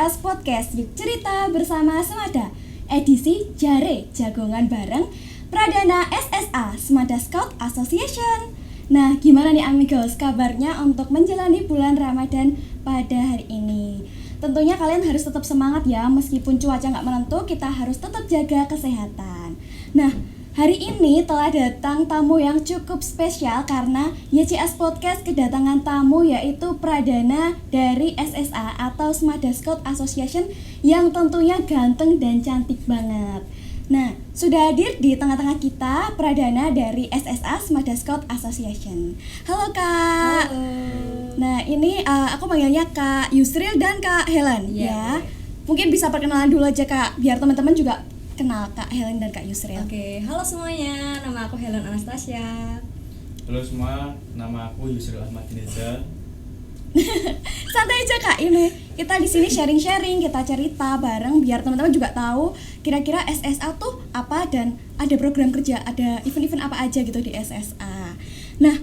YCS Podcast Yuk Cerita Bersama Semada, edisi Jare Jagongan Bareng Pradana SSA Semada Scout Association. Nah, gimana nih amigos kabarnya untuk menjalani bulan Ramadan pada hari ini? Tentunya kalian harus tetap semangat ya, meskipun cuaca nggak menentu, kita harus tetap jaga kesehatan. Nah, hari ini telah datang tamu yang cukup spesial karena YCS Podcast kedatangan tamu yaitu Pradana dari SSA atau Semada Scout Association yang tentunya ganteng dan cantik banget. Nah, sudah hadir di tengah-tengah kita Pradana dari SSA Semada Scout Association. Halo Kak. Halo. Nah, ini aku panggilnya Kak Yusril dan Kak Helen ya. Mungkin bisa perkenalan dulu aja Kak, biar teman-teman juga kenal Kak Helen dan Kak Yusril. Oke, halo semuanya, nama aku Helen Anastasia. Halo semua, nama aku Yusril Ahmad Dineza. Santai aja Kak, ini kita di sini sharing-sharing, kita cerita bareng biar teman-teman juga tahu kira-kira SSA tuh apa dan ada program kerja, ada event-event apa aja gitu di SSA. Nah,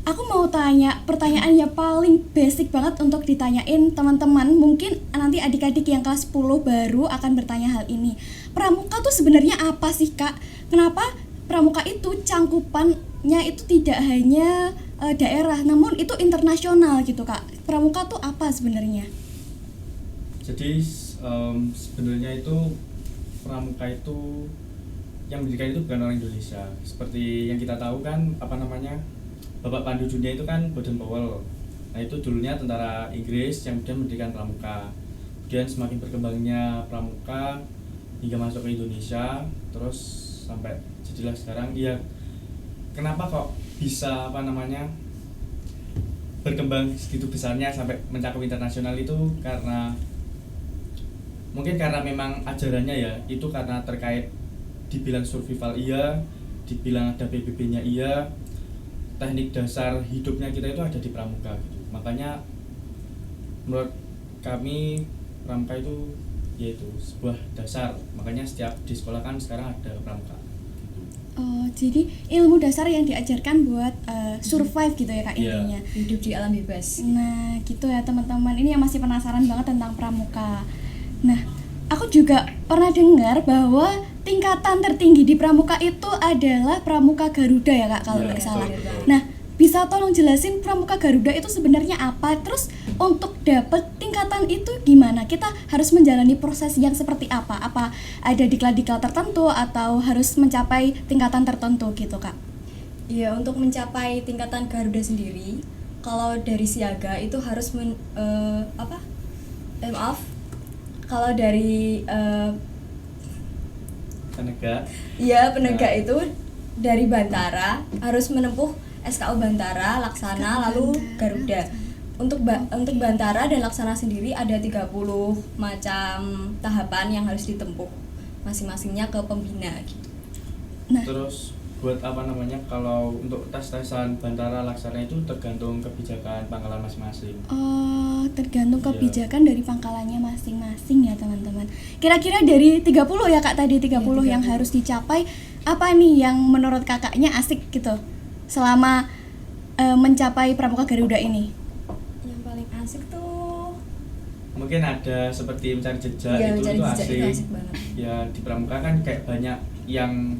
aku mau tanya pertanyaan yang paling basic banget untuk ditanyain teman-teman. Mungkin nanti adik-adik yang kelas 10 baru akan bertanya hal ini. Pramuka tuh sebenarnya apa sih Kak? Kenapa pramuka itu cangkupannya itu tidak hanya daerah, namun itu internasional gitu Kak? Pramuka tuh apa sebenarnya? Jadi sebenarnya itu pramuka itu yang mendirikan itu bukan orang Indonesia. Seperti yang kita tahu kan Bapak Pandu Dunia itu kan Baden-Powell. Nah itu dulunya tentara Inggris yang kemudian mendirikan pramuka. Kemudian semakin berkembangnya pramuka hingga masuk ke Indonesia, terus sampai jadilah sekarang. Ya kenapa kok bisa berkembang segitu besarnya sampai mencakup internasional itu mungkin karena memang ajarannya ya, itu karena terkait dibilang survival iya, dibilang ada PBB-nya iya, teknik dasar hidupnya kita itu ada di pramuka gitu. Makanya menurut kami pramuka itu yaitu sebuah dasar. Makanya setiap di sekolah kan sekarang ada pramuka gitu. Oh, jadi ilmu dasar yang diajarkan buat survive gitu ya Kak intinya. Hidup di alam bebas. Nah, gitu ya teman-teman. Ini yang masih penasaran banget tentang pramuka. Nah, aku juga pernah dengar bahwa tingkatan tertinggi di pramuka itu adalah pramuka Garuda ya Kak kalau nggak salah. Betul. Nah, bisa tolong jelasin pramuka Garuda itu sebenarnya apa? Terus untuk dapat tingkatan itu gimana? Kita harus menjalani proses yang seperti apa? Apa ada diklat-diklat tertentu atau harus mencapai tingkatan tertentu gitu Kak? Iya, untuk mencapai tingkatan Garuda sendiri, kalau dari siaga itu harus kalau dari Penegak. penegak itu dari Bantara harus menempuh SKU Bantara, Laksana, lalu Garuda. Untuk Bantara dan Laksana sendiri ada 30 macam tahapan yang harus ditempuh masing-masingnya ke pembina gitu. Nah, Terus buat kalau untuk tes-tesan Bantara Laksana itu tergantung kebijakan pangkalan masing-masing. tergantung Iya. kebijakan dari pangkalannya masing-masing ya teman-teman. Kira-kira dari 30 ya Kak tadi 30 yang 30. harus dicapai, apa nih yang menurut kakaknya asik gitu selama mencapai pramuka Garuda ini? Yang paling asik tuh Mungkin ada seperti mencari jejak, itu asik. banget. Ya di pramuka kan kayak banyak yang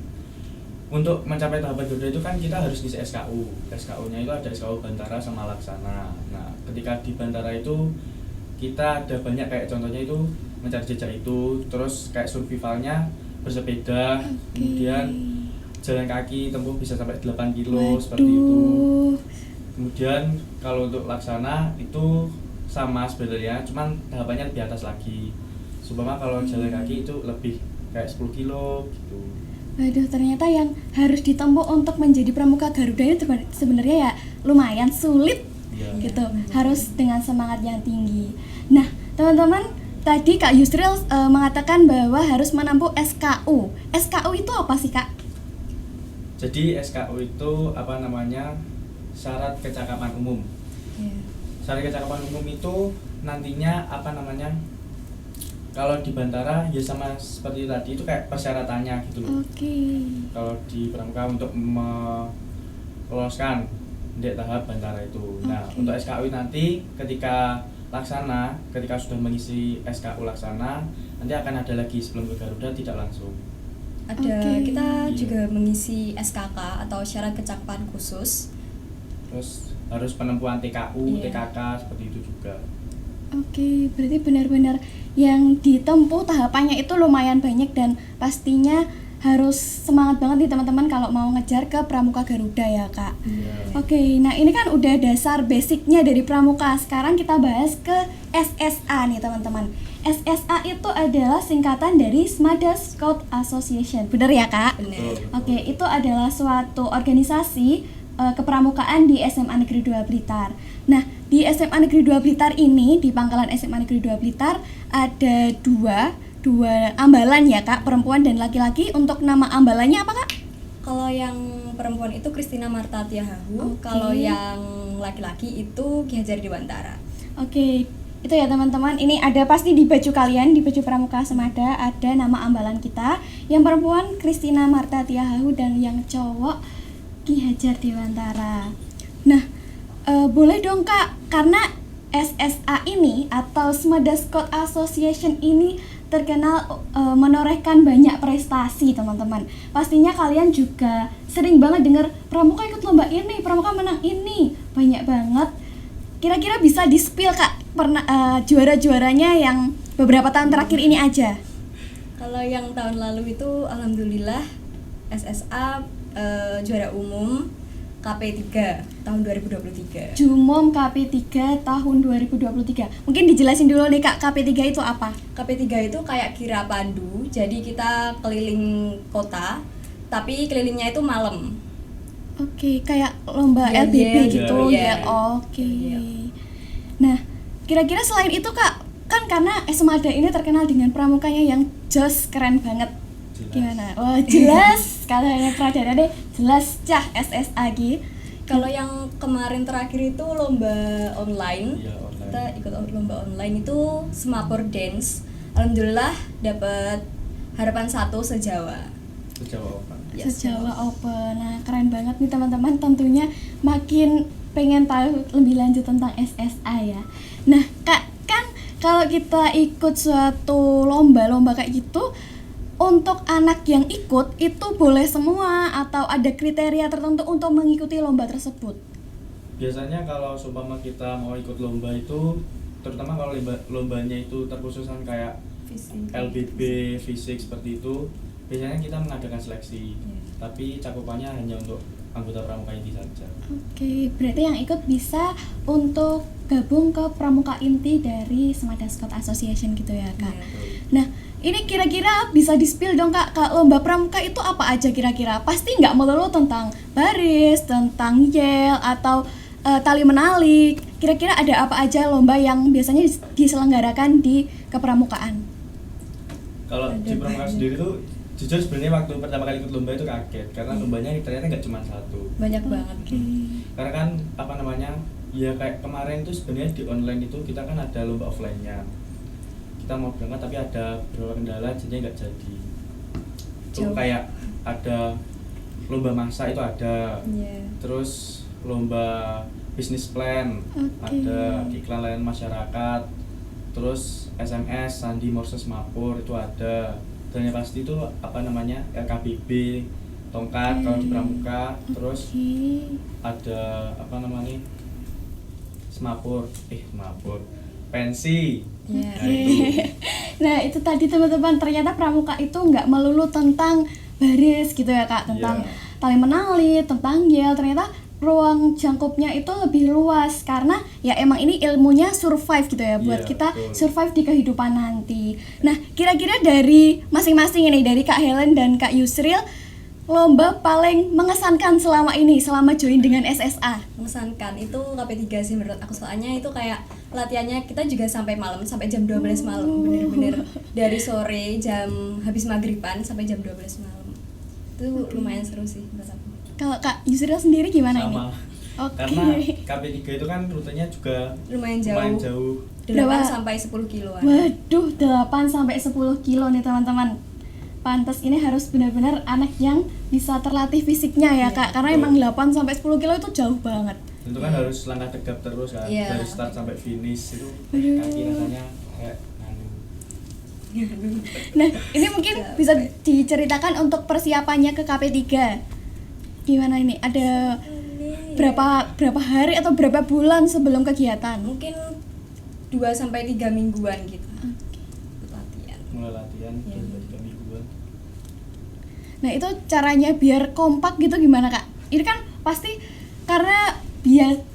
untuk mencapai tahapan Garuda itu kan kita harus ngisi SKU. SKU-nya itu ada SKU Bantara sama Laksana. Nah, ketika di Bantara itu kita ada banyak kayak contohnya itu mencari jejak itu, terus kayak survivalnya bersepeda, kemudian jalan kaki tempuh bisa sampai 8 kilo seperti itu. Kemudian kalau untuk Laksana itu sama sebenarnya, cuman tahapannya lebih atas lagi. Supaya kalau jalan kaki itu lebih kayak 10 kilo gitu. Waduh, ternyata yang harus ditempuh untuk menjadi pramuka Garuda itu sebenarnya ya lumayan sulit Ya. gitu. Harus dengan semangat yang tinggi. Nah, teman-teman, tadi Kak Yusril mengatakan bahwa harus menempuh SKU. SKU itu apa sih Kak? Jadi SKU itu syarat kecakapan umum. Syarat kecakapan umum itu nantinya kalau di Bantara ya sama seperti tadi itu kayak persyaratannya gitu loh. Oke. Kalau di pramuka untuk meloloskan di tahap Bantara itu. Nah, Oke. untuk SKU nanti ketika Laksana ketika sudah mengisi SKU Laksana nanti akan ada lagi sebelum ke Garuda tidak langsung. Ada Oke. kita Iya. juga mengisi SKK atau syarat kecakapan khusus. Terus harus penempuhan TKU, Iya. TKK seperti itu juga. Oke, berarti benar-benar yang ditempuh tahapannya itu lumayan banyak dan pastinya harus semangat banget nih teman-teman kalau mau ngejar ke Pramuka Garuda ya Kak. Iya. Oke, nah ini kan udah dasar basicnya dari Pramuka. Sekarang kita bahas ke SSA nih teman-teman. SSA itu adalah singkatan dari Smada Scout Association. Bener ya Kak? Benar. Betul. Oke, itu adalah suatu organisasi kepramukaan di SMA Negeri 2 Blitar. Nah, di SMA Negeri 2 Blitar ini, di pangkalan SMA Negeri 2 Blitar ada dua ambalan ya Kak, perempuan dan laki-laki. Untuk nama ambalannya apa Kak? Kalau yang perempuan itu Christina Marta Tiahahu, Oke. kalau yang laki-laki itu Ki Hajar Dewantara. Oke, itu ya teman-teman. Ini ada pasti di baju kalian, di baju Pramuka Semada ada nama ambalan kita. Yang perempuan Christina Marta Tiahahu dan yang cowok Ki Hajar Dewantara. Nah, boleh dong Kak, karena SSA ini atau Smada Scout Association ini terkenal menorehkan banyak prestasi teman-teman. Pastinya kalian juga sering banget dengar Pramuka ikut lomba ini, Pramuka menang ini, banyak banget. Kira-kira bisa di-spill Kak, pernah juara-juaranya yang beberapa tahun terakhir ini aja. Kalau yang tahun lalu itu alhamdulillah SSA juara umum KP3 tahun 2023. Jumom KP3 tahun 2023. Mungkin dijelasin dulu nih Kak, KP3 itu apa? KP3 itu kayak kira pandu, jadi kita keliling kota, tapi kelilingnya itu malam. Oke, kayak lomba Iya, LBB iya, gitu iya. ya. Oke. Iya. Nah, kira-kira selain itu Kak, kan karena Semada ini terkenal dengan pramukanya yang jos, keren banget. Jelas. Gimana? Wah, jelas. Katanya Pradana deh, jelas cah SSA Ki. Kalau yang kemarin terakhir itu lomba online, Iya, online. kita ikut lomba online itu Semapur Dance. Alhamdulillah dapat harapan 1 se-Jawa. Sejauh apa? Yes. Se-Jawa Open. Nah, keren banget nih teman-teman. Tentunya makin pengen tahu lebih lanjut tentang SSA ya. Nah, Kak, kan kalau kita ikut suatu lomba kayak gitu, untuk anak yang ikut itu boleh semua atau ada kriteria tertentu untuk mengikuti lomba tersebut? Biasanya kalau seumpama kita mau ikut lomba itu, terutama kalau lombanya itu terkhususan kayak Fisik. LBB, fisik seperti itu, biasanya kita mengadakan seleksi. Iya. Tapi cakupannya hanya untuk anggota pramuka inti saja. Oke, berarti yang ikut bisa untuk gabung ke pramuka inti dari Semada Scout Association gitu ya Kak? Iya. Betul. Nah, ini kira-kira bisa di-spill dong Kak, lomba pramuka itu apa aja kira-kira? Pasti nggak melulu tentang baris, tentang yel, atau tali menali. Kira-kira ada apa aja lomba yang biasanya diselenggarakan di kepramukaan? Kalau di pramuka sendiri tuh, jujur sebenarnya waktu pertama kali ikut lomba itu kaget karena lombanya ternyata nggak cuma satu. Banyak banget. Oke. Karena kan apa namanya, ya kayak kemarin tuh sebenarnya di online itu kita kan ada lomba offline-nya. Kita mau berangkat tapi ada beberapa kendala jadinya nggak jadi. Tuh Jauh. kayak ada lomba masak itu ada, Iya. terus lomba bisnis plan, Oke. ada iklan layanan masyarakat, terus SMS Sandi Morse Mapur itu ada, dan yang pasti itu apa namanya LKBB tongkat kalau di pramuka, terus Oke. ada apa namanya semapur pensi. Iya. Nah, itu. Nah, itu tadi teman-teman, ternyata pramuka itu nggak melulu tentang baris gitu ya Kak, tentang Iya. tali menali, tentang yel. Ternyata ruang jangkupnya itu lebih luas karena ya emang ini ilmunya survive gitu ya, buat Iya, kita betul. survive di kehidupan nanti. Nah, kira-kira dari masing-masing ini, dari Kak Helen dan Kak Yusril, lomba paling mengesankan selama ini, selama join dengan SSA? Mengesankan itu KP3 sih menurut aku, soalnya itu kayak latihannya kita juga sampai malam, sampai jam 12 malam, bener-bener dari sore jam habis maghriban sampai jam 12 malam. Itu lumayan seru sih menurut aku. Kalau Kak Yusril sendiri gimana ini? Sama. Oke. Karena KP3 itu kan rutenya juga Lumayan jauh. 8 Berapa? sampai 10 kiloan. Waduh, 8 sampai 10 kilo nih teman-teman. Pantes ini harus benar-benar anak yang bisa terlatih fisiknya ya Iya, Kak, karena betul. emang 8 sampai 10 kilo itu jauh banget. Itu kan harus langkah tegap terus kan, Iya. dari start sampai finish itu Aduh. kaki rasanya kayak anu. Nah, ini mungkin bisa diceritakan untuk persiapannya ke KP3. Gimana ini? Ada berapa hari atau berapa bulan sebelum kegiatan? Mungkin 2-3 mingguan gitu latihan. Mulai latihan Iya. dan 3 mingguan. Nah, itu caranya biar kompak gitu gimana, Kak? Ini kan pasti karena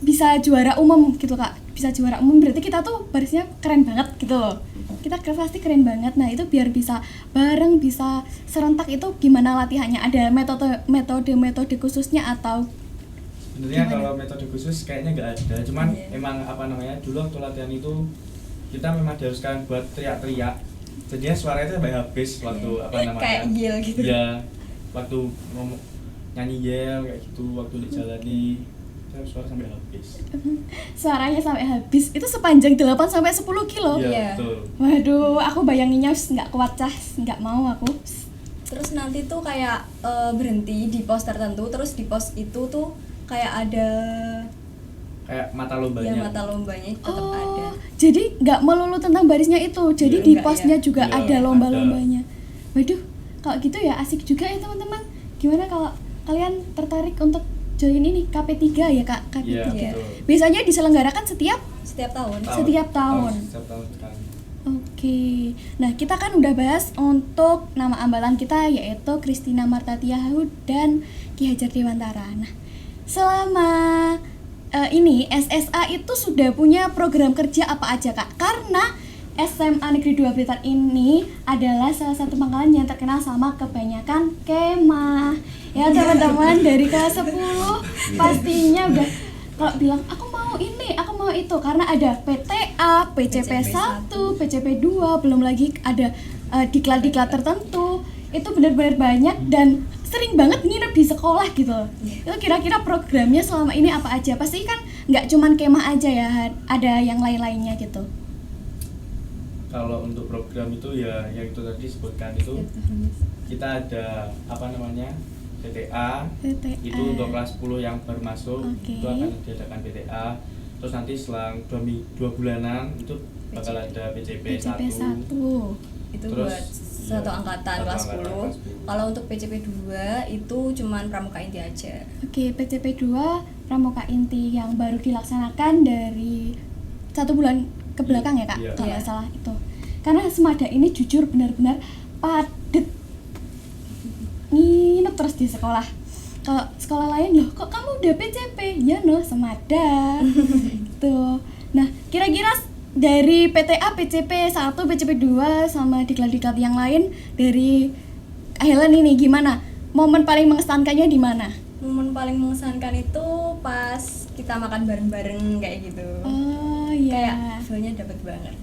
bisa juara umum gitu, Kak. Bisa juara umum berarti kita tuh barisnya keren banget gitu loh. Kita pasti keren banget. Nah, itu biar bisa bareng, bisa serentak itu gimana latihannya? Ada metode khususnya atau Sebenarnya gimana? kalau metode khusus kayaknya nggak ada, cuman Iya. emang dulu waktu latihan itu kita memang diharuskan buat teriak-teriak. Jadinya suara itu sampai habis waktu Iya. Kayak yel gitu. Ya, waktu ngomong nyanyi yel kayak gitu, waktu dijalani kita suara sampai habis. suaranya sampai habis? Itu sepanjang 8 sampai 10 kilo. Iya. Betul. Waduh, aku bayanginnya nggak kuat, Cah. Nggak mau aku. Terus nanti tuh kayak berhenti di pos tertentu, terus di pos itu tuh kayak ada Kayak mata lombanya. ya mata lombanya tetap ada. Jadi nggak melulu tentang barisnya itu. Jadi Iya, di enggak posnya ya. juga Iya, ada lomba-lombanya. Waduh, kalau gitu ya asik juga ya teman-teman. Gimana kalau kalian tertarik untuk join ini KP3 ya, Kak? KP3. Iya, betul. Biasanya diselenggarakan setiap Setiap tahun. Setiap tahun. Setiap tahun sekali. Oke, nah kita kan udah bahas untuk nama ambalan kita yaitu Christina Marta Tiahahu dan Ki Hajar Dewantara. Nah, selama ini SSA itu sudah punya program kerja apa aja, Kak? Karena SMA Negeri 2 Blitar ini adalah salah satu pangkalan yang terkenal sama kebanyakan kemah. Ya teman-teman dari kelas 10 pastinya udah kalau bilang aku mau ini, aku mau itu karena ada PTA, PCP 1, PCP 2, belum lagi ada diklat-diklat tertentu. Itu benar-benar banyak dan sering banget nginep di sekolah gitu. Itu kira-kira programnya selama ini apa aja? Pasti kan nggak cuman kemah aja ya, ada yang lain-lainnya gitu. Kalau untuk program itu ya yang itu tadi sebutkan itu kita ada PTA. Itu untuk kelas 10 yang baru masuk. Oke. Itu akan diadakan PTA. Terus nanti selang 2 bulanan itu bakal ada PCP 1. 1. Itu Terus, buat satu iya, angkatan satu kelas angkatan 10. kelas 10. Kalau untuk PCP 2 itu cuman pramuka inti aja. Oke, PCP 2 Pramuka Inti yang baru dilaksanakan dari 1 bulan ke belakang ya, Kak? Iya. Kalau nggak Iya. salah itu. Karena Semada ini jujur benar-benar padet. Nginep terus di sekolah. Kalau sekolah lain loh, kok kamu udah PCP? Ya no, Semada. Tuh. Nah, kira-kira dari PTA, PCP 1, PCP 2 sama diklat-diklat yang lain dari Helen ini gimana? Momen paling mengesankannya di mana? Momen paling mengesankan itu pas kita makan bareng-bareng kayak gitu. Oh Kayak iya. feel-nya dapet banget.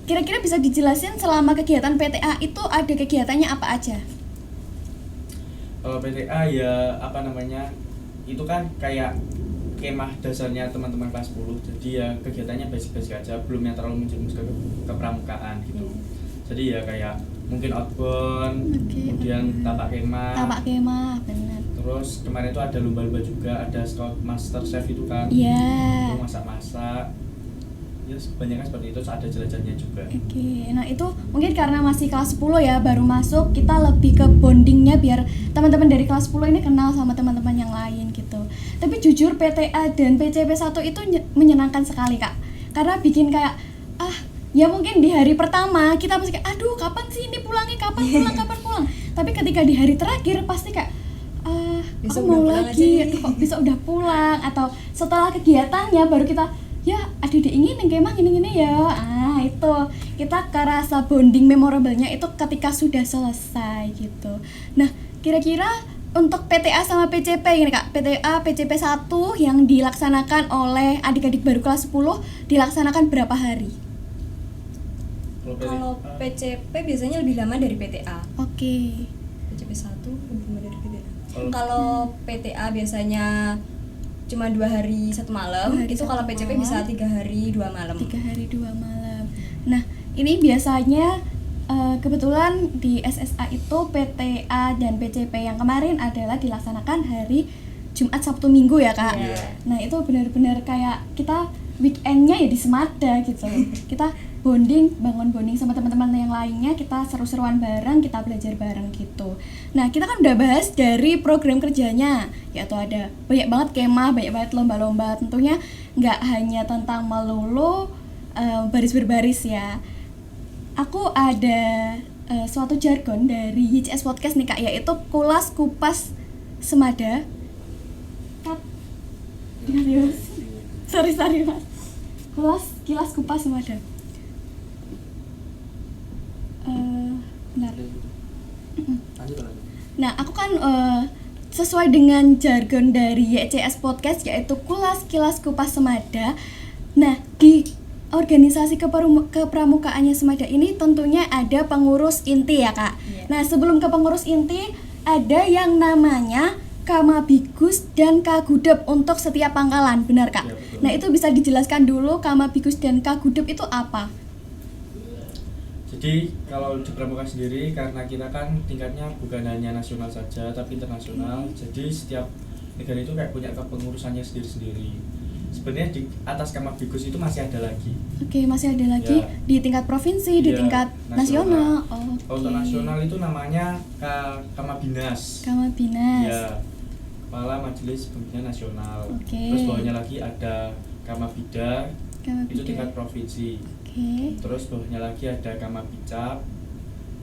Kira-kira bisa dijelasin selama kegiatan PTA itu ada kegiatannya apa aja? Kalau PTA ya itu kan kayak kemah dasarnya teman-teman kelas 10. Jadi ya kegiatannya basic-basic aja, belum yang terlalu menjerumus ke kepramukaan gitu. Jadi ya kayak mungkin outbound, Oke, kemudian outbound. tapak kemah. Tapak kemah, benar. Terus kemarin itu ada lomba-lomba juga, ada Scout Master Chef itu kan. Iya. Itu masak-masak. Ya kebanyakan seperti itu, ada jelajahnya juga. Oke, nah itu mungkin karena masih kelas 10 ya, baru masuk, kita lebih ke bondingnya biar teman-teman dari kelas 10 ini kenal sama teman-teman yang lain gitu. Tapi jujur PTA dan PCP 1 itu menyenangkan sekali, Kak. Karena bikin kayak, ya mungkin di hari pertama kita masih kayak, aduh kapan sih ini pulangnya, kapan pulang. Tapi ketika di hari terakhir pasti kayak, aku Besok mau udah pulang lagi, aja nih. kok besok udah pulang. Atau setelah kegiatannya baru kita, ya adik ingin yang kemah gini-gini ya. Itu kita kerasa bonding memorable-nya itu ketika sudah selesai gitu. Nah, kira-kira untuk PTA sama PCP ini, Kak, PTA PCP 1 yang dilaksanakan oleh adik-adik baru kelas 10 dilaksanakan berapa hari? Kalau PCP biasanya lebih lama dari PTA. Oke. PCP 1 lebih lama dari PTA. Kalau- Kalau PTA biasanya cuma 2 hari 1 malam, 2 hari itu kalau 1 PCP malam. bisa 3 hari 2 malam. 3 hari 2 malam. Nah, ini biasanya kebetulan di SSA itu PTA dan PCP yang kemarin adalah dilaksanakan hari Jumat, Sabtu, Minggu ya Kak. Iya. Nah itu benar-benar kayak kita weekendnya ya di Semada gitu. Kita bangun bonding sama teman-teman yang lainnya, kita seru-seruan bareng, kita belajar bareng gitu. Nah kita kan udah bahas dari program kerjanya, yaitu ada banyak banget kemah, banyak banget lomba-lomba. Tentunya nggak hanya tentang melulu baris berbaris ya. Aku ada suatu jargon dari YCS Podcast nih Kak, yaitu kulas kupas Semada. Kak, dengar ya Mas. Sorry Mas. Kilas kupas Semada. Benar. Nah, aku kan sesuai dengan jargon dari YCS Podcast, yaitu kilas kupas Semada. Nah, di organisasi kepramukaannya Semada ini tentunya ada pengurus inti ya Kak. Iya. Nah, sebelum ke pengurus inti ada yang namanya Kamabigus dan Kagudep untuk setiap pangkalan, benar Kak? Iya, betul. Nah, itu bisa dijelaskan dulu Kamabigus dan Kagudep itu apa? Jadi kalau di Pramuka sendiri, karena kita kan tingkatnya bukan hanya nasional saja tapi internasional, jadi setiap negara itu kayak punya kepengurusannya sendiri-sendiri. Sebenarnya di atas Kamabigus itu masih ada lagi. Oke, masih ada lagi Ya. di tingkat provinsi, di Ya, tingkat nasional. Kalau untuk nasional itu namanya Kamabinas. Kamabinas. Ya, Kepala Majelis Pembina Nasional. Oke. Terus bawahnya lagi ada Kamabida, Kamabida. itu tingkat provinsi. Oke. Terus bawahnya lagi ada Kamabicap.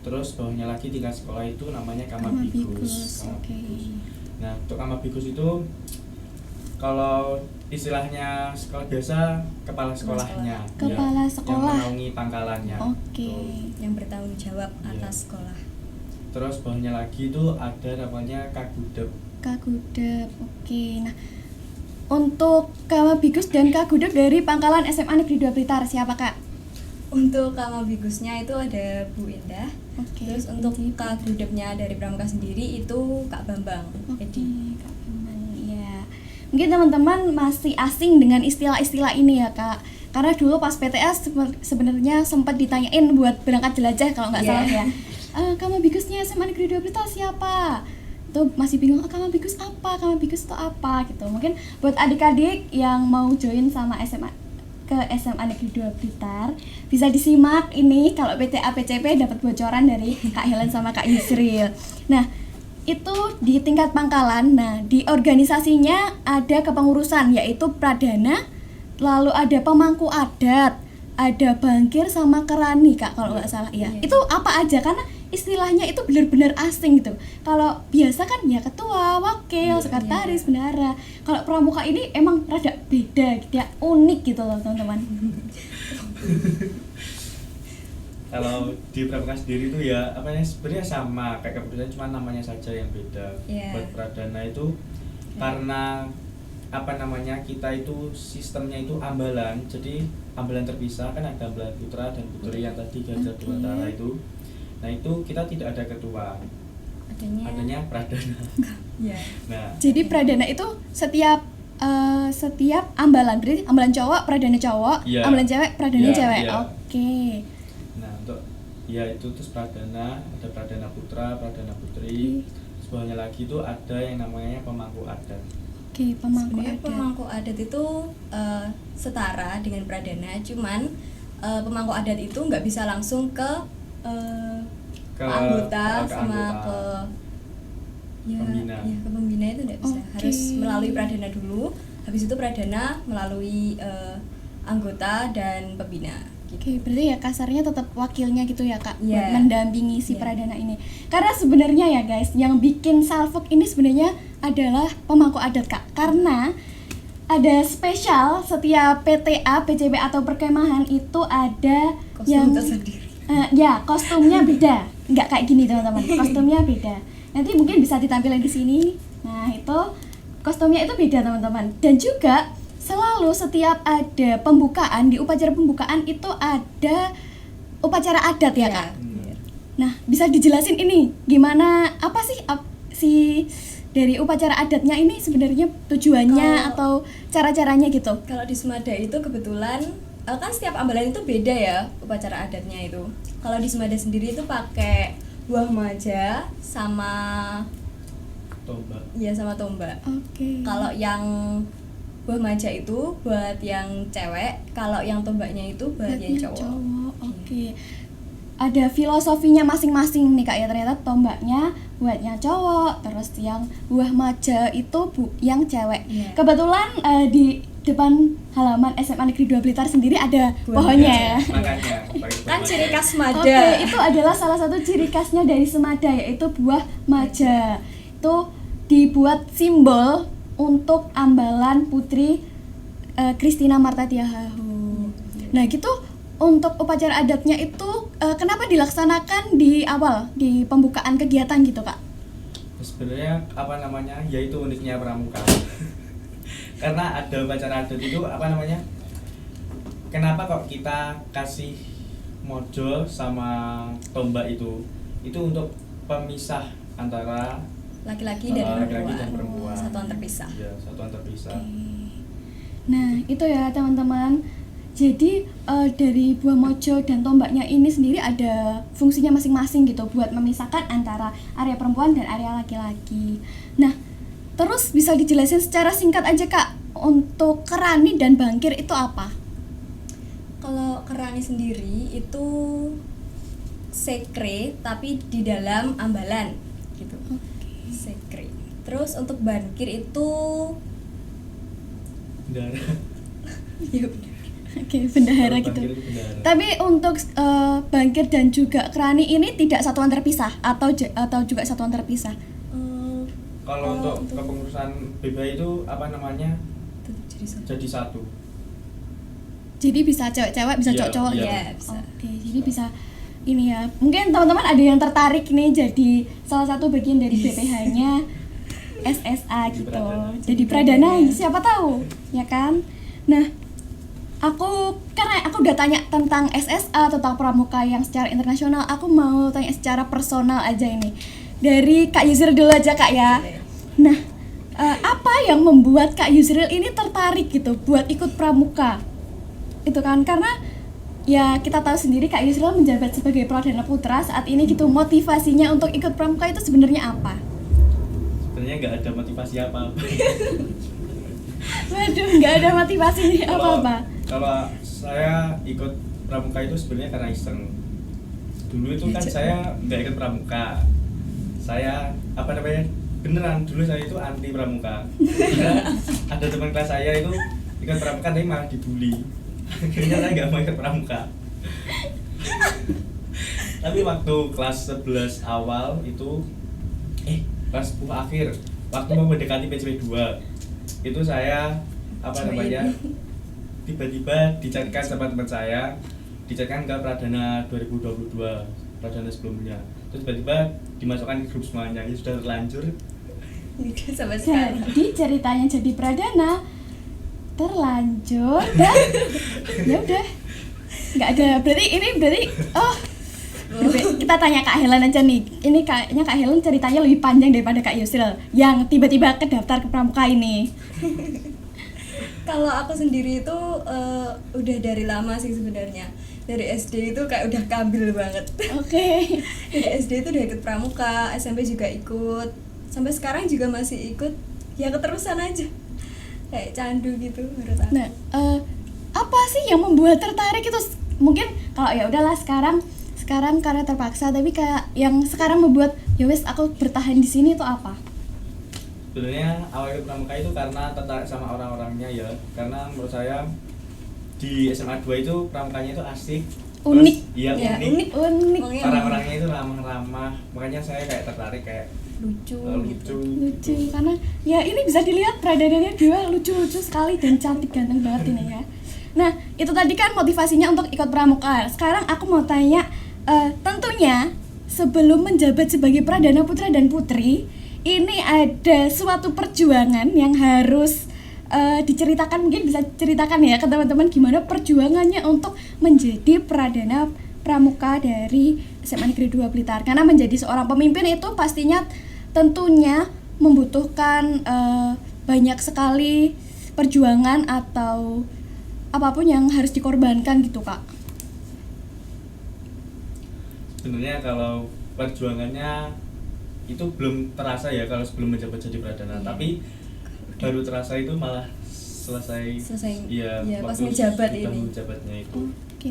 Terus bawahnya lagi tingkat sekolah itu namanya Kamabigus. Oke. Nah, untuk Kamabigus itu kalau istilahnya sekolah biasa kepala sekolahnya. Kepala ya, sekolah. yang menaungi pangkalannya. Oke. Tuh. Yang bertanggung jawab Iya. atas sekolah. Terus bawahnya lagi itu ada namanya Kagudep. Kagudep. Oke. Nah, untuk Kamabigus dan Kagudep dari Pangkalan SMA Negeri 2 Blitar siapa Kak? Untuk Kamabigusnya itu ada Bu Indah. Oke. Terus untuk Kagudepnya dari Pramuka sendiri itu Kak Bambang. Oke, Edi. Kak Bambang. Ya. Mungkin teman-teman masih asing dengan istilah-istilah ini ya Kak. Karena dulu pas PTS sebenarnya sempat ditanyain buat berangkat jelajah kalau nggak Iya. salah ya. Kamabigusnya SMA Negeri 2 Blitar siapa? Itu masih bingung, Kamabigus apa? Kamabigus itu apa gitu. Mungkin buat adik-adik yang mau join sama SMA Negeri 2 Blitar bisa disimak ini kalau PTA PCP dapat bocoran dari Kak Helen sama Kak Yusril. Nah, itu di tingkat pangkalan. Nah, di organisasinya ada kepengurusan yaitu Pradana, lalu ada pemangku adat, ada bangkir sama kerani Kak kalau nggak salah ya. Iya. Itu apa aja karena istilahnya itu benar-benar asing gitu. Kalau biasa kan ya ketua, wakil, Iya. sekretaris, bendahara. Kalau pramuka ini emang rada beda gitu ya, unik gitu loh teman-teman. Kalau di Pramuka sendiri itu ya apa ya sebenarnya sama kayak keputusan, cuma namanya saja yang beda. Iya. Buat Pradana itu karena apa namanya kita itu sistemnya itu ambalan, jadi ambalan terpisah kan ada ambalan putra dan putri yang tadi Gajah Oke. Dewantara itu. Nah itu kita tidak ada ketua, adanya Pradana. Ya. Nah Jadi Pradana itu setiap ambalan, berarti ambalan cowok Pradana cowok, Iya. ambalan cewek Pradana Iya, cewek. iya. Oke. Nah untuk ya itu terus Pradana, ada Pradana putra, Pradana putri. Terus bawahnya lagi itu ada yang namanya pemangku adat. Oke, pemangku Sebenarnya adat. pemangku adat itu setara dengan Pradana, cuman pemangku adat itu nggak bisa langsung ke anggota ke sama anggota. ke Pembina. ke pembina itu nggak bisa. Oke. Harus melalui Pradana dulu, habis itu Pradana melalui anggota dan pembina. Gitu. Oke, berarti ya kasarnya tetap wakilnya gitu ya Kak, buat Iya. mendampingi si Iya. Pradana ini. Karena sebenarnya ya guys, yang bikin Salfok ini sebenarnya adalah pemangku adat Kak. Karena ada spesial setiap PTA, PCB atau perkemahan itu ada Kostum yang tersendiri. ya kostumnya beda, nggak kayak gini teman-teman, kostumnya beda. Nanti mungkin bisa ditampilkan di sini. Nah itu kostumnya itu beda teman-teman. Dan juga selalu setiap ada pembukaan, di upacara pembukaan itu ada upacara adat ya Kak. Hmm. Nah bisa dijelasin ini gimana, apa sih si dari upacara adatnya ini sebenarnya tujuannya atau cara-caranya gitu? Kalau di Semada itu kebetulan kan setiap ambalan itu beda ya upacara adatnya itu. Kalau di Semada sendiri itu pakai buah maja sama tombak. Iya sama tombak. Oke. Kalau yang buah maja itu buat yang cewek, kalau yang tombaknya itu buat yang Buatnya cowok. Oke. Ada filosofinya masing-masing nih Kak ya, ternyata tombaknya buat yang cowok, terus yang buah maja itu yang cewek. Iya. Kebetulan di depan halaman SMA Negeri 2 Blitar sendiri ada Buah pohonnya maja. ya. Makanya pakai Kan buah ciri maja. khas Semada. Oke, itu adalah salah satu ciri khasnya dari Semada, yaitu buah maja. Itu dibuat simbol untuk ambalan Putri Christina Marta Tiahahu. Nah, gitu untuk upacara adatnya itu kenapa dilaksanakan di awal, di pembukaan kegiatan gitu, Kak? Sebenarnya apa namanya, yaitu uniknya pramuka. Karena ada upacara adat itu apa namanya, kenapa kok kita kasih mojo sama tombak itu untuk pemisah antara Laki-laki dan laki-laki dan perempuan. perempuan. Satuan terpisah. Iya, satuan terpisah. Nah, itu ya teman-teman. Jadi dari buah mojo dan tombaknya ini sendiri ada fungsinya masing-masing gitu buat memisahkan antara area perempuan dan area laki-laki. Nah, terus bisa dijelasin secara singkat aja Kak, untuk kerani dan bangkir itu apa? Kalau kerani sendiri itu sekre tapi di dalam ambalan gitu. Sekre. Terus untuk bangkir itu Bendara. ya udah. Oke, bendahara Kalau gitu. bangkir itu bendara. Tapi untuk bangkir dan juga kerani ini tidak satuan terpisah atau juga satuan terpisah? Kalau untuk kepengurusan BBA itu apa namanya, tetap jadi satu. jadi satu. Jadi bisa cewek-cewek, bisa Iya, cowok-cowok iya. ya? Iya, bisa. Oke, jadi bisa ini ya. Mungkin teman-teman ada yang tertarik nih jadi salah satu bagian dari BPH-nya SSA Jadi gitu. Pradana. Jadi Pradana, siapa tahu, ya kan? Nah, karena aku udah tanya tentang SSA, tentang pramuka yang secara internasional, aku mau tanya secara personal aja ini. Dari Kak Yusril dulu aja Kak ya. Nah, apa yang membuat Kak Yusril ini tertarik gitu buat ikut pramuka? Itu kan karena ya kita tahu sendiri Kak Yusril menjabat sebagai Pradana Putra saat ini gitu. Motivasinya untuk ikut pramuka itu sebenarnya apa? Sebenarnya nggak ada motivasi apa-apa. Waduh, nggak ada motivasi apa-apa. Kalau saya ikut pramuka itu sebenarnya karena iseng. Dulu itu kan saya nggak ikut pramuka. Saya apa namanya, beneran dulu saya itu anti pramuka. Karena ada teman kelas saya itu ikut pramuka tapi malah dibully. Akhirnya saya nggak mau ikut pramuka. Tapi waktu kelas 11 awal itu kelas 10 akhir, waktu mau mendekati PCP 2 itu saya apa namanya, tiba-tiba dicarikan sama teman saya, dicarikan ke Pradana 2022, Pradana sebelumnya. Terus tiba-tiba dimasukkan ke grup semuanya, itu sudah terlanjur. Tidak sama sekali. Jadi ceritanya jadi Pradana terlanjur dan ya udah nggak ada. Berarti kita tanya Kak Helen aja nih. Ini kayaknya Kak Helen ceritanya lebih panjang daripada Kak Yusril yang tiba-tiba kedaftar ke pramuka ini. Kalau aku sendiri itu udah dari lama sih sebenarnya. Dari SD itu kayak udah kambil banget. Oke. Dari SD itu udah ikut pramuka, SMP juga ikut. Sampai sekarang juga masih ikut. Ya keterusan aja. Kayak candu gitu menurut aku. Nah, apa sih yang membuat tertarik itu? Mungkin kalau ya udahlah sekarang karena terpaksa, tapi kayak yang sekarang membuat ya wes aku bertahan di sini itu apa? Sebenarnya awal ikut pramuka itu karena tertarik sama orang-orangnya ya. Karena menurut saya di SMA 2 itu pramukanya itu asik, Unik. terus, iya Ya, unik. Unik. Pokoknya Orang-orangnya itu ramah-ramah, makanya saya kayak tertarik, kayak lucu gitu. Lucu karena ya ini bisa dilihat Pradananya dua lucu-lucu sekali dan cantik ganteng banget ini ya. Nah, itu tadi kan motivasinya untuk ikut pramuka. Sekarang aku mau tanya, tentunya sebelum menjabat sebagai Pradana Putra dan Putri, ini ada suatu perjuangan yang harus diceritakan. Mungkin bisa ceritakan ya ke teman-teman gimana perjuangannya untuk menjadi Pradana Pramuka dari SMA Negeri 2 Blitar. Karena menjadi seorang pemimpin itu pastinya tentunya membutuhkan banyak sekali perjuangan atau apapun yang harus dikorbankan gitu Kak. sebenarnya kalau perjuangannya itu belum terasa ya kalau sebelum menjabat jadi pradana, tapi baru terasa itu malah selesai ya, pas waktu menjabat sudah ini. menjabatnya itu. Oke.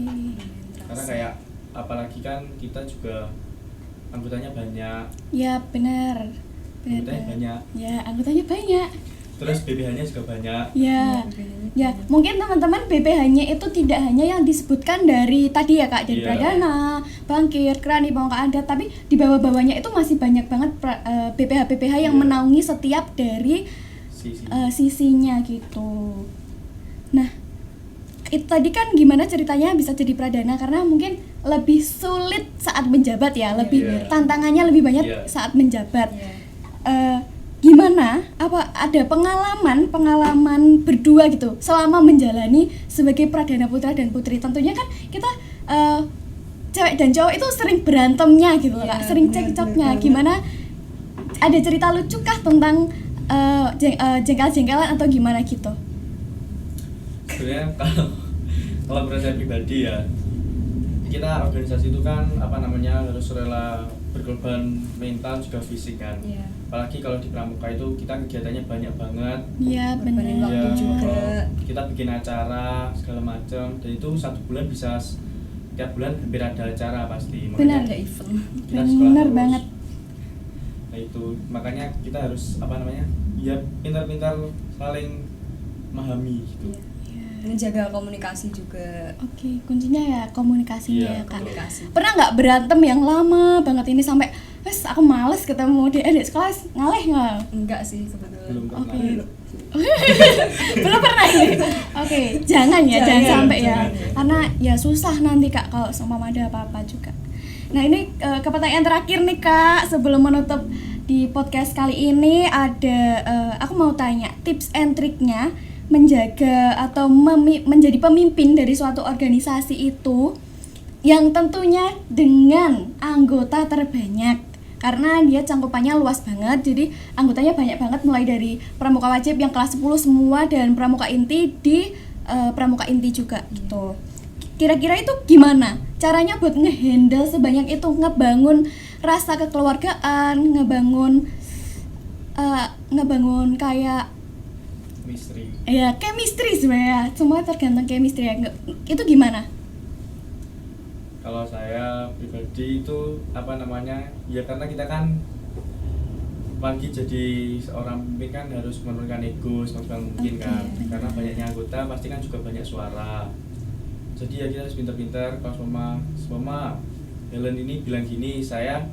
Karena kayak apalagi kan kita juga anggotanya banyak, Ya benar. anggotanya banyak, Ya anggotanya banyak. terus BPH-nya juga banyak. Ya, ya mungkin teman-teman BPH-nya itu tidak hanya yang disebutkan dari tadi ya Kak, dari Iya. Pradana, Bangkir, Krani, Pemuka Adat, tapi di bawah-bawahnya itu masih banyak banget BPH-BPH yang Iya. menaungi setiap dari Sisi. sisinya gitu. Nah, itu tadi kan gimana ceritanya bisa jadi Pradana, karena mungkin lebih sulit saat menjabat ya, lebih Iya. tantangannya lebih banyak Iya. saat menjabat. Iya. Gimana? Apa ada pengalaman berdua gitu selama menjalani sebagai Pradana Putra dan Putri? Tentunya kan kita cewek dan cowok itu sering berantemnya gitu loh, Iya, Kak, sering benar, cekcoknya. benar Gimana? Ada cerita lucu kah tentang jengkel-jengkelan atau gimana gitu? Sebenarnya kalau menurut saya pribadi ya, kita organisasi itu kan harus rela berkorban mental juga fisik kan. Iya. Apalagi kalau di pramuka itu kita kegiatannya banyak banget. Iya Korbanin benar. waktu juga. Kita bikin acara segala macam, dan itu 1 bulan bisa tiap bulan hampir ada acara pasti. Benar. Ada event. kita sekolah Benar terus. banget. Nah itu makanya kita harus ya pintar-pintar saling memahami gitu. Iya. Menjaga komunikasi juga. Oke, kuncinya ya komunikasinya Iya, ya Kak. Komunikasi. Pernah nggak berantem yang lama banget ini sampai wes aku males ketemu di sekolah, ngaleh nggak? Enggak sih kebetulan. Belum pernah. Oke. Belum pernah ini. Oke, jangan ya, jangan Jangan, sampai ya. jangan. Karena ya susah nanti Kak kalau sama ada apa-apa juga. Nah, ini ke pertanyaan terakhir nih Kak, sebelum menutup di podcast kali ini ada aku mau tanya tips and triknya menjaga atau menjadi pemimpin dari suatu organisasi itu yang tentunya dengan anggota terbanyak, karena dia cangkupannya luas banget, jadi anggotanya banyak banget, mulai dari pramuka wajib yang kelas 10 semua dan pramuka inti di pramuka inti juga gitu. Kira-kira itu gimana caranya buat ngehandle sebanyak itu, ngebangun rasa kekeluargaan, ngebangun kayak Misteri. ya chemistry sebenarnya, semua tergantung chemistry ya. Itu gimana? Kalau saya pribadi itu ya karena kita kan pagi jadi seorang pemimpin kan harus menurunkan ego semaksimal mungkin kan, Oke. karena banyaknya anggota pasti kan juga banyak suara. Jadi ya kita harus pintar-pintar. Kalau semua Helen ini bilang gini, saya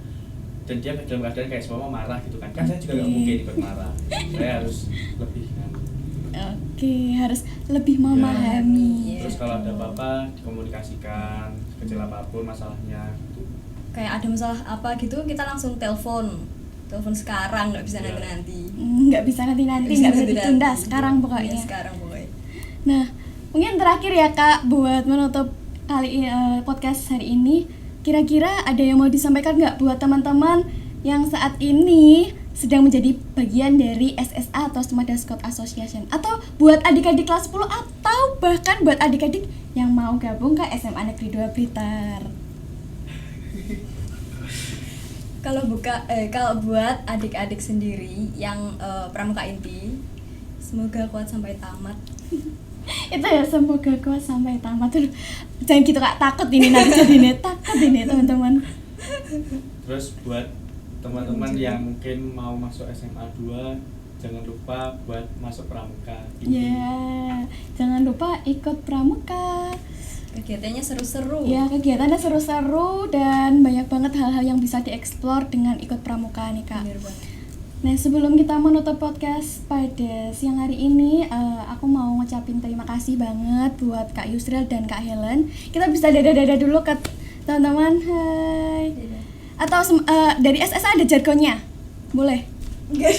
dan dia dalam keadaan kayak semua marah gitu kan saya juga nggak Oke. mungkin ikut marah. Saya harus lebih kan. Oke, harus lebih memahami. Iya. Terus kalau ada apa-apa dikomunikasikan, kecil apapun masalahnya gitu. Kayak ada masalah apa gitu kita langsung telepon sekarang, nggak bisa Iya. nanti. Nggak bisa nanti, nggak bisa ditunda, sekarang pokoknya. Iya, sekarang pokoknya. Nah, mungkin terakhir ya Kak, buat menutup kali ini podcast hari ini, kira-kira ada yang mau disampaikan nggak buat teman-teman yang saat ini sedang menjadi bagian dari SSA atau Semada Scout Association, atau buat adik-adik kelas 10 atau bahkan buat adik-adik yang mau gabung ke SMA Negeri 2 Blitar? Kalau buat adik-adik sendiri yang pramuka inti, semoga kuat sampai tamat. Itu ya, semoga kuat sampai tamat. Aduh, jangan gitu Kak, takut ini nanti jadi takut ini teman-teman. Terus buat teman-teman yang mungkin mau masuk SMA 2, jangan lupa buat masuk pramuka ini. Ya, jangan lupa ikut pramuka. Kegiatannya seru-seru. Ya, kegiatannya seru-seru dan banyak banget hal-hal yang bisa dieksplor dengan ikut pramuka nih Kak. Bener banget. Nah, sebelum kita menutup podcast pada siang hari ini, aku mau ngucapin terima kasih banget buat Kak Yusril dan Kak Helen. Kita bisa dada-dada dulu ke teman-teman. Hai. Atau dari SSA ada jargonnya? Boleh? Enggak.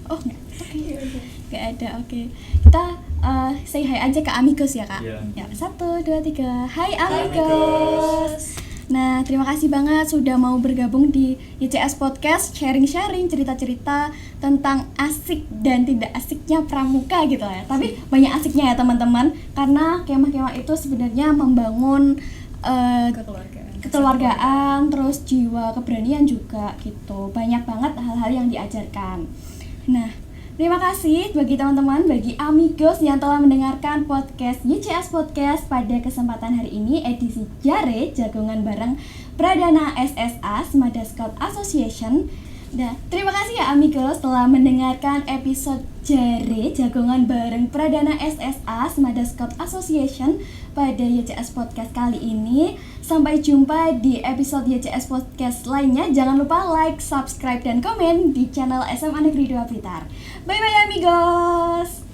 Oh, enggak. Oke. Enggak ada. Oke. Kita say hi aja ke amigos ya, Kak. Iya. Ya, 1 2 3. Hai amigos. amigos. Nah, terima kasih banget sudah mau bergabung di YCS Podcast, sharing-sharing cerita-cerita tentang asik dan tidak asiknya pramuka gitu ya. Tapi banyak asiknya ya teman-teman, karena kemah-kemah itu sebenarnya membangun Kekeluargaan. kekeluargaan, terus jiwa keberanian juga gitu. Banyak banget hal-hal yang diajarkan. Nah, terima kasih bagi teman-teman, bagi amigos yang telah mendengarkan podcast YCS Podcast pada kesempatan hari ini edisi Jare Jagongan Bareng Pradana SSA Semada Scout Association. Nah, terima kasih ya amigos telah mendengarkan episode Jare Jagongan Bareng Pradana SSA Semada Scout Association pada YCS Podcast kali ini. Sampai jumpa di episode YCS Podcast lainnya. Jangan lupa like, subscribe, dan komen di channel SMA Negeri 2 Blitar. Bye-bye amigos!